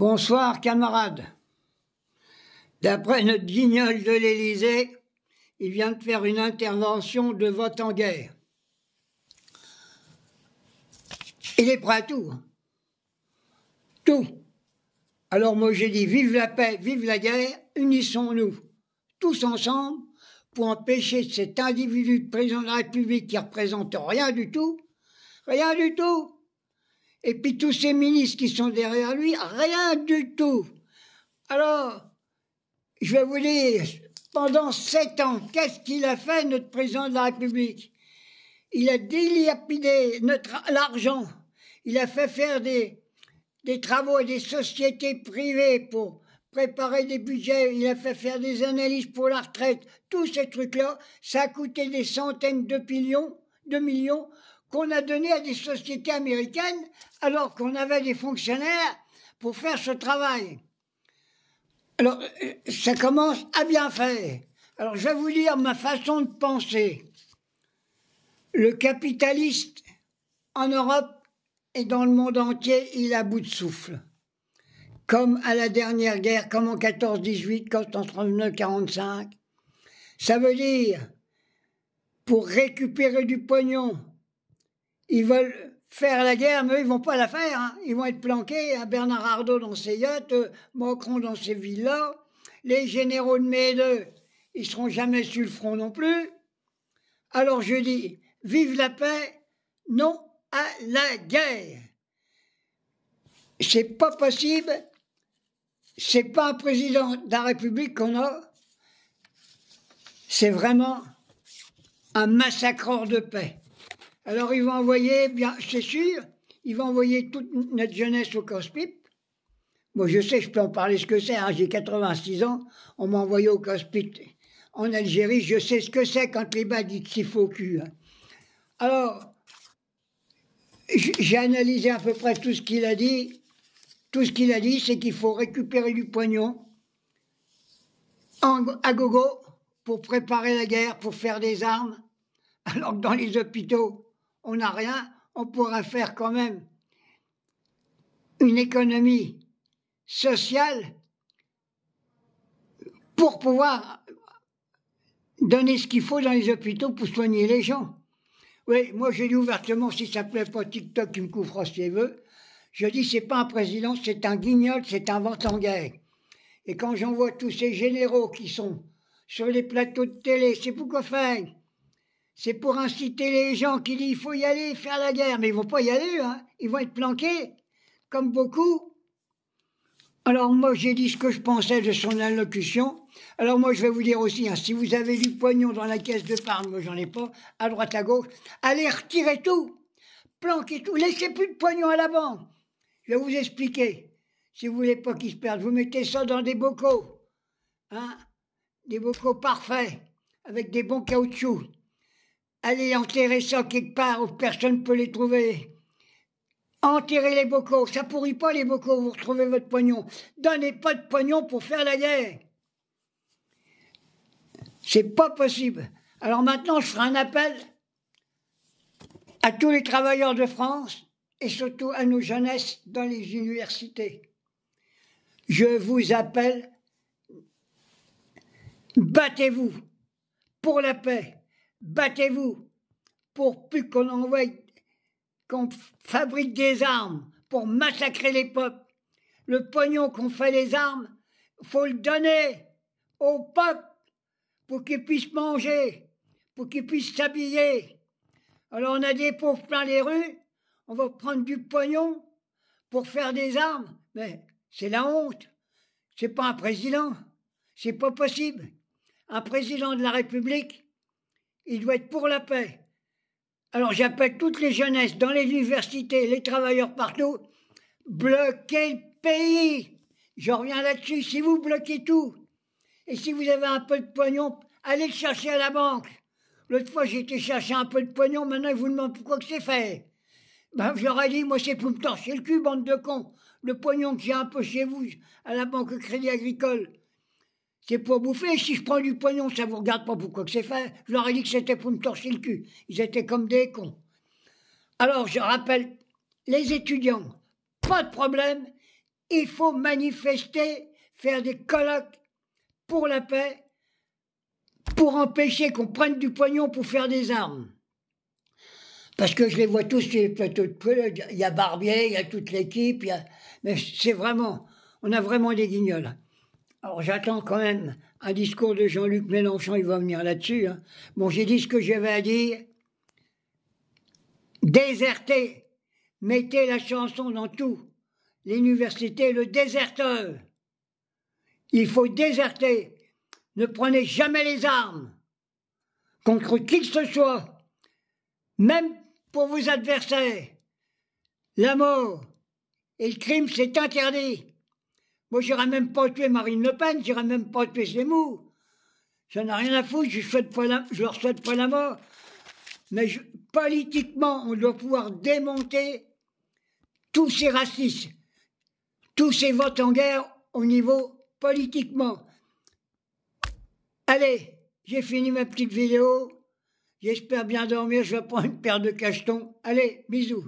Bonsoir, camarades. D'après notre guignol de l'Élysée, il vient de faire une intervention de vote en guerre. Il est prêt à tout. Tout. Alors moi j'ai dit, vive la paix, vive la guerre, unissons-nous tous ensemble pour empêcher cet individu de président de la République qui ne représente rien du tout, et puis tous ces ministres qui sont derrière lui, rien du tout. Alors, je vais vous dire, pendant 7 ans, qu'est-ce qu'il a fait, notre président de la République? Il a dilapidé l'argent, il a fait faire des travaux à des sociétés privées pour préparer des budgets, il a fait faire des analyses pour la retraite, tous ces trucs-là, ça a coûté des centaines de millions qu'on a donnés à des sociétés américaines alors qu'on avait des fonctionnaires pour faire ce travail. Alors, ça commence à bien faire. Alors, je vais vous dire ma façon de penser. Le capitaliste en Europe et dans le monde entier, il est à bout de souffle. Comme à la dernière guerre, comme en 14-18, comme en 39-45. Ça veut dire, pour récupérer du pognon, ils veulent faire la guerre, mais eux, ils ne vont pas la faire. Hein. Ils vont être planqués, hein, Bernard Arnault dans ses yachts, Macron dans ses villas, les généraux de mai 2, ils ne seront jamais sur le front non plus. Alors je dis, vive la paix, non à la guerre. C'est pas possible, c'est pas un président de la République qu'on a, c'est vraiment un massacreur de paix. Alors ils vont envoyer, bien, c'est sûr, ils vont envoyer toute notre jeunesse au casse-pipe. Moi je sais, je peux en parler ce que c'est, hein, j'ai 86 ans, on m'a envoyé au casse-pipe en Algérie, je sais ce que c'est quand les bas disent qu'il faut au cul. Hein. Alors, j'ai analysé à peu près tout ce qu'il a dit. Tout ce qu'il a dit, c'est qu'il faut récupérer du pognon à gogo pour préparer la guerre, pour faire des armes. Alors que dans les hôpitaux, on n'a rien, on pourra faire quand même une économie sociale pour pouvoir donner ce qu'il faut dans les hôpitaux pour soigner les gens. Oui, moi je dis ouvertement, si ça ne plaît pas TikTok qui me couvre si il veut, je dis c'est pas un président, c'est un guignol, c'est un vent en guerre. Et quand j'en vois tous ces généraux qui sont sur les plateaux de télé, c'est pour quoi faire? C'est pour inciter les gens qui disent il faut y aller, faire la guerre. Mais ils ne vont pas y aller, hein. Ils vont être planqués, comme beaucoup. Alors moi j'ai dit ce que je pensais de son allocution. Alors moi je vais vous dire aussi, hein, si vous avez du pognon dans la caisse d'épargne, moi j'en ai pas, à droite à gauche, allez retirer tout, planquez tout, laissez plus de pognon à la banque. Je vais vous expliquer. Si vous voulez pas qu'ils se perdent, vous mettez ça dans des bocaux, hein, des bocaux parfaits, avec des bons caoutchoucs. Allez enterrer ça quelque part où personne ne peut les trouver. Enterrez les bocaux, ça pourrit pas les bocaux, vous retrouvez votre pognon. Donnez pas de pognon pour faire la guerre. C'est pas possible. Alors maintenant, je ferai un appel à tous les travailleurs de France et surtout à nos jeunesses dans les universités. Je vous appelle, battez-vous pour la paix, battez-vous pour plus qu'on fabrique des armes pour massacrer les peuples. Le pognon qu'on fait les armes, faut le donner au peuple pour qu'ils puissent manger, pour qu'ils puissent s'habiller. Alors on a des pauvres plein les rues, on va prendre du pognon pour faire des armes, mais c'est la honte. C'est pas un président, c'est pas possible. Un président de la République, il doit être pour la paix. Alors j'appelle toutes les jeunesses dans les universités, les travailleurs partout, bloquez le pays. Je reviens là-dessus, si vous bloquez tout, et si vous avez un peu de pognon, allez le chercher à la banque. L'autre fois, j'ai été chercher un peu de pognon, maintenant ils vous demandent pourquoi que c'est fait. Ben, je leur ai dit, moi c'est pour me torcher le cul, bande de cons. Le pognon que j'ai un peu chez vous, à la banque Crédit Agricole, c'est pour bouffer. Si je prends du pognon, ça ne vous regarde pas pourquoi que c'est fait. Je leur ai dit que c'était pour me torcher le cul. Ils étaient comme des cons. Alors, je rappelle, les étudiants, pas de problème, il faut manifester, faire des colloques pour la paix, pour empêcher qu'on prenne du pognon pour faire des armes. Parce que je les vois tous sur les plateaux de télé, il y a Barbier, il y a toute l'équipe, mais c'est vraiment, on a vraiment des guignols. Alors j'attends quand même un discours de Jean-Luc Mélenchon, il va venir là-dessus. Hein. Bon, j'ai dit ce que j'avais à dire. Déserter, mettez la chanson dans tout. L'université, le déserteur. Il faut déserter. Ne prenez jamais les armes contre qui que ce soit, même pour vos adversaires. La mort et le crime, c'est interdit. Moi, j'irai même pas tuer Marine Le Pen, j'irai même pas tuer Zemmour. J'en ai rien à foutre, je leur souhaite pas la mort. Mais politiquement, on doit pouvoir démonter tous ces racistes, tous ces votes en guerre au niveau politiquement. Allez, j'ai fini ma petite vidéo. J'espère bien dormir, je vais prendre une paire de cachetons. Allez, bisous.